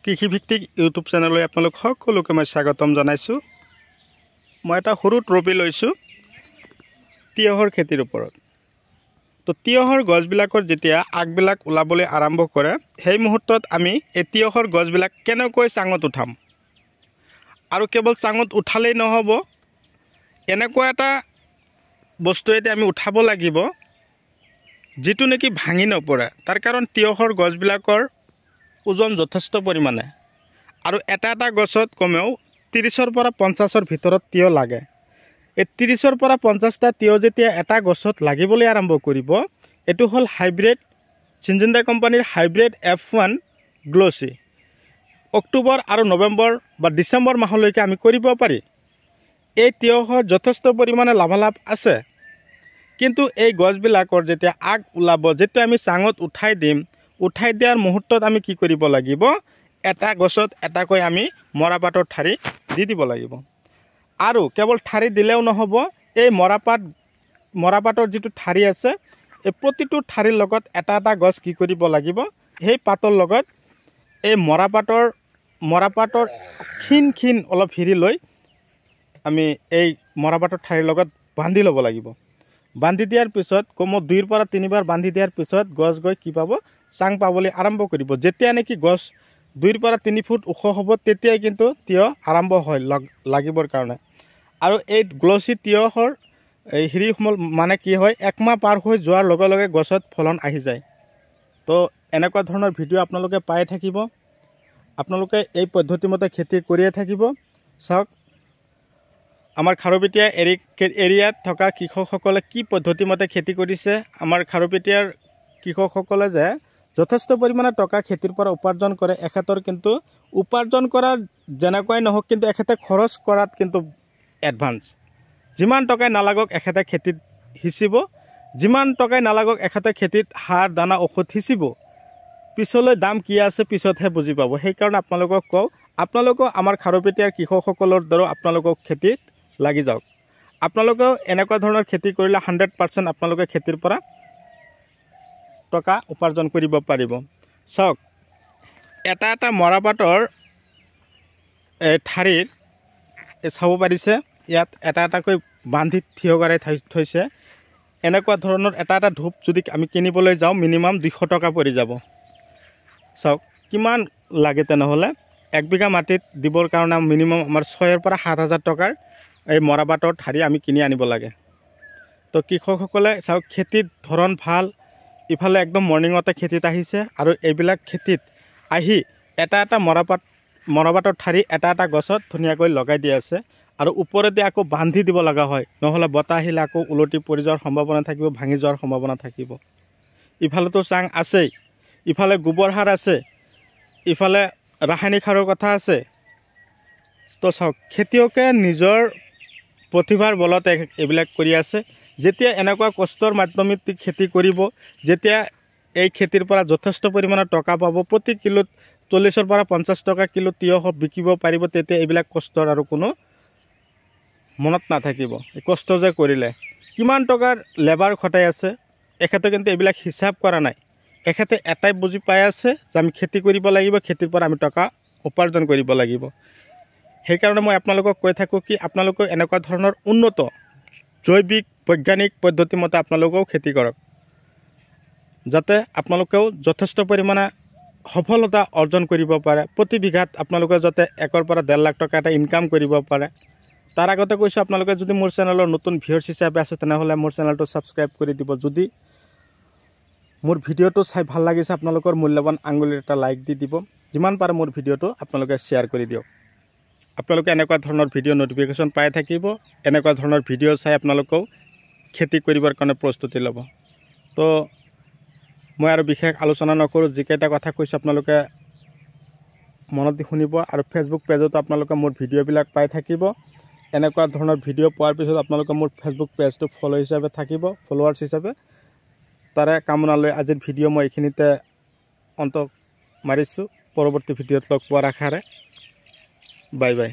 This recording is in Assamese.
কৃষিভিত্তিক ইউটিউব চেনেললৈ আপোনালোক সকলোকে মই স্বাগতম জনাইছোঁ। মই এটা সৰু ট্ৰফি লৈছোঁ তিয়হৰ খেতিৰ ওপৰত। তো তিয়হৰ গছবিলাকৰ যেতিয়া আগবিলাক ওলাবলৈ আৰম্ভ কৰে সেই মুহূৰ্তত আমি এই তিয়হৰ গছবিলাক কেনেকৈ চাঙত উঠাম, আৰু কেৱল চাঙত উঠালেই নহ'ব, এনেকুৱা এটা বস্তু এতিয়া আমি উঠাব লাগিব যিটো নেকি ভাঙি নপৰে। তাৰ কাৰণ তিয়হৰ গছবিলাকৰ ওজন যথেষ্ট পৰিমাণে, আৰু এটা এটা গছত কমেও 30ৰ পৰা 50ৰ ভিতৰত তিয়হ লাগে। এই 30ৰ পৰা 50টা তিয়হ যেতিয়া এটা গছত লাগিবলৈ আৰম্ভ কৰিব, এইটো হ'ল হাইব্ৰিড চিনজিন্দা কোম্পানীৰ হাইব্ৰিড F1 গ্ল'চি। অক্টোবৰ আৰু নৱেম্বৰ বা ডিচেম্বৰ মাহলৈকে আমি কৰিব পাৰি। এই তিয়হৰ যথেষ্ট পৰিমাণে লাভালাভ আছে, কিন্তু এই গছবিলাকৰ যেতিয়া আগ ওলাব, যেতিয়া আমি চাঙত উঠাই দিম, উঠাই দিয়াৰ মুহূৰ্তত আমি কি কৰিব লাগিব, এটা গছত এটাকৈ আমি মৰাপাতৰ ঠাৰি দি দিব লাগিব। আৰু কেৱল ঠাৰি দিলেও নহ'ব, এই মৰাপাতৰ যিটো ঠাৰি আছে, এই প্ৰতিটো ঠাৰিৰ লগত এটা এটা গছ কি কৰিব লাগিব, সেই পাতৰ লগত এই মৰাপাতৰ ক্ষীণ অলপ হিৰি লৈ আমি এই মৰাপাতৰ ঠাৰিৰ লগত বান্ধি ল'ব লাগিব। বান্ধি দিয়াৰ পিছত কমেও 2ৰ পৰা 3বাৰ বান্ধি দিয়াৰ পিছত গছ গৈ কি পাব, চাং পাবলৈ আৰম্ভ কৰিব। যেতিয়া নেকি গছ 2ৰ পৰা 3 ফুট ওখ হ'ব, তেতিয়াই কিন্তু তিয়হ আৰম্ভ হয় লাগিবৰ কাৰণে। আৰু এই গ্ল'চি তিয়হৰ এই হিৰিসমূহ মানে কি হয়, 1 মাহ পাৰ হৈ যোৱাৰ লগে লগে গছত ফলন আহি যায়। তো এনেকুৱা ধৰণৰ ভিডিঅ' আপোনালোকে পাই থাকিব। আপোনালোকে এই পদ্ধতিমতে খেতি কৰিয়ে থাকিব। চাওক, আমাৰ খাৰুপেটীয়া এৰিয়াত থকা কৃষকসকলে কি পদ্ধতিমতে খেতি কৰিছে। আমাৰ খাৰুপেটীয়াৰ কৃষকসকলে যে যথেষ্ট পৰিমাণে টকা খেতিৰ পৰা উপাৰ্জন কৰে, এখেতৰ কিন্তু উপাৰ্জন কৰাৰ যেনেকুৱাই নহওক, কিন্তু এখেতে খৰচ কৰাত কিন্তু এডভান্স। যিমান টকাই নালাগক এখেতে খেতিত সিঁচিব, যিমান টকাই নালাগক এখেতে খেতিত সাৰ দানা ঔষধ সিঁচিব। পিছলৈ দাম কি আছে পিছতহে বুজি পাব। সেইকাৰণে আপোনালোকক কওঁ, আপোনালোকেও আমাৰ খাৰুপেটীয়াৰ কৃষকসকলৰ দৰে আপোনালোকক খেতিত লাগি যাওক। আপোনালোকেও এনেকুৱা ধৰণৰ খেতি কৰিলে 100% আপোনালোকে খেতিৰ পৰা টকা উপাৰ্জন কৰিব পাৰিব। চাওক, এটা এটা মৰাপাতৰ ঠাৰিৰ চাব পাৰিছে, ইয়াত এটা এটাকৈ বান্ধি থিয় কৰাই থৈছে। এনেকুৱা ধৰণৰ এটা এটা ধূপ যদি আমি কিনিবলৈ যাওঁ, মিনিমাম 200 টকা পৰি যাব। চাওক কিমান লাগে, তেনেহ'লে 1 বিঘা মাটিত দিবৰ কাৰণে মিনিমাম আমাৰ 6,000 পৰা 7,000 টকাৰ এই মৰাপাতৰ ঠাৰি আমি কিনি আনিব লাগে। তো কৃষকসকলে চাওক, খেতিত ধৰণ ভাল, ইফালে একদম মৰ্ণিঙতে খেতিত আহিছে, আৰু এইবিলাক খেতিত আহি এটা এটা মৰাপাতৰ ঠাৰি এটা এটা গছত ধুনীয়াকৈ লগাই দি আছে, আৰু ওপৰতে আকৌ বান্ধি দিব লগা হয়, নহ'লে বতাহ আহিলে আকৌ ওলটি পৰি যোৱাৰ সম্ভাৱনা থাকিব, ভাঙি যোৱাৰ সম্ভাৱনা থাকিব। ইফালেতো চাং আছেই, ইফালে গোবৰ সাৰ আছে, ইফালে ৰাসায়নিক সাৰৰ কথা আছে। তো চাওক, খেতিয়কে নিজৰ প্ৰতিভাৰ বলত এইবিলাক কৰি আছে। যেতিয়া এনেকুৱা কষ্টৰ মাধ্যমেৰে খেতি কৰিব, যেতিয়া এই খেতিৰ পৰা যথেষ্ট পৰিমাণৰ টকা পাব, প্ৰতি কিলোত 40ৰ পৰা 50 টকা কিলো তিয়হ বিকিব পাৰিব, তেতিয়া এইবিলাক কষ্টৰ আৰু কোনো মনত নাথাকিব। এই কষ্ট যে কৰিলে কিমান টকাৰ লেবাৰ খটাই আছে, এখেতে কিন্তু এইবিলাক হিচাপ কৰা নাই। এখেতে এটাই বুজি পাই আছে যে আমি খেতি কৰিব লাগিব, খেতিৰ পৰা আমি টকা উপাৰ্জন কৰিব লাগিব। সেইকাৰণে মই আপোনালোকক কৈ থাকোঁ কি, আপোনালোকেও এনেকুৱা ধৰণৰ উন্নত জৈৱিক বৈজ্ঞানিক পদ্ধতিমতে আপোনালোকেও খেতি কৰক, যাতে আপোনালোকেও যথেষ্ট পৰিমাণে সফলতা অৰ্জন কৰিব পাৰে। প্ৰতি বিঘাত আপোনালোকে যাতে 1 পৰা 1.5 লাখ টকা এটা ইনকাম কৰিব পাৰে। তাৰ আগতে কৈছোঁ, আপোনালোকে যদি মোৰ চেনেলৰ নতুন ভিউৱাৰ্ছ হিচাপে আছে, তেনেহ'লে মোৰ চেনেলটো ছাবস্ক্ৰাইব কৰি দিব। যদি মোৰ ভিডিঅ'টো চাই ভাল লাগিছে, আপোনালোকৰ মূল্যৱান আঙুলিৰ এটা লাইক দি দিব। যিমান পাৰে মোৰ ভিডিঅ'টো আপোনালোকে শ্বেয়াৰ কৰি দিয়ক। আপোনালোকে এনেকুৱা ধৰণৰ ভিডিঅ' নটিফিকেশ্যন পাই থাকিব। এনেকুৱা ধৰণৰ ভিডিঅ' চাই আপোনালোকেও খেতি কৰিবৰ কাৰণে প্ৰস্তুতি ল'ব। তো মই আৰু বিশেষ আলোচনা নকৰোঁ, যিকেইটা কথা কৈছোঁ আপোনালোকে মনত দি শুনিব, আৰু ফেচবুক পেজতো আপোনালোকে মোৰ ভিডিঅ'বিলাক পাই থাকিব। এনেকুৱা ধৰণৰ ভিডিঅ' পোৱাৰ পিছত আপোনালোকে মোৰ ফেচবুক পেজটো ফলোৱাৰ্ছ হিচাপে তাৰে কামনা লৈ আজিৰ ভিডিঅ' মই এইখিনিতে অন্ত মাৰিছোঁ। পৰৱৰ্তী ভিডিঅ'ত লগ পোৱাৰ আশাৰে বাই বাই।